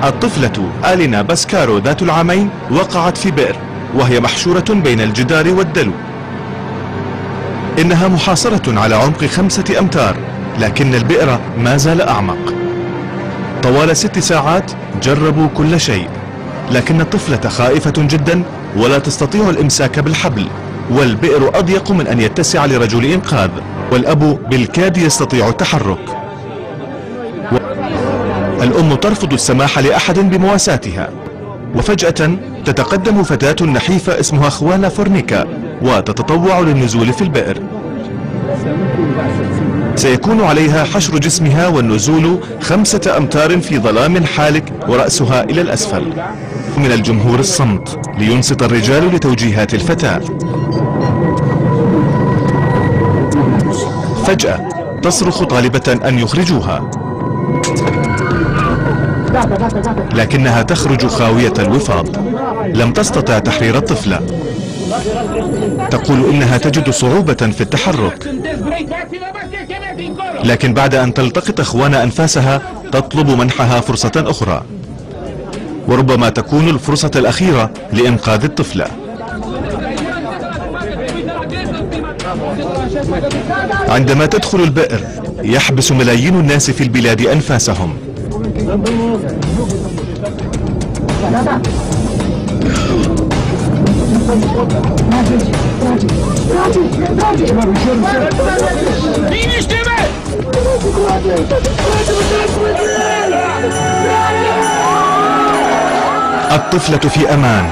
الطفلة آلينا باسكارو ذات العامين وقعت في بئر وهي محشورة بين الجدار والدلو. إنها محاصرة على عمق 5 أمتار، لكن البئر ما زال أعمق. طوال 6 ساعات جربوا كل شيء، لكن الطفلة خائفة جدا ولا تستطيع الإمساك بالحبل، والبئر أضيق من أن يتسع لرجل إنقاذ، والأب بالكاد يستطيع التحرك. الأم ترفض السماح لأحد بمواساتها، وفجأة تتقدم فتاة نحيفة اسمها خوانا فورنيكا وتتطوع للنزول في البئر. سيكون عليها حشر جسمها والنزول 5 أمتار في ظلام حالك ورأسها إلى الأسفل. من الجمهور الصمت لينصت الرجال لتوجيهات الفتاة. فجأة تصرخ طالبة أن يخرجوها، لكنها تخرج خاوية الوفاض. لم تستطع تحرير الطفلة. تقول إنها تجد صعوبة في التحرك، لكن بعد أن تلتقط خوانا أنفاسها تطلب منحها فرصة أخرى، وربما تكون الفرصة الأخيرة لإنقاذ الطفلة. عندما تدخل البئر يحبس ملايين الناس في البلاد أنفاسهم. الطفلة في أمان،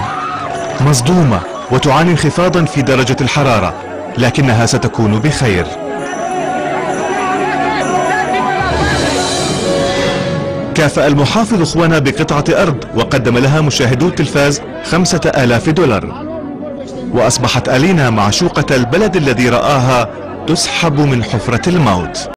مصدومة وتعاني انخفاضا في درجة الحرارة، لكنها ستكون بخير. كافأ المحافظ خوانا بقطعة أرض وقدم لها مشاهدو التلفاز 5000 دولار، وأصبحت آلينا معشوقة البلد الذي رآها تسحب من حفرة الموت.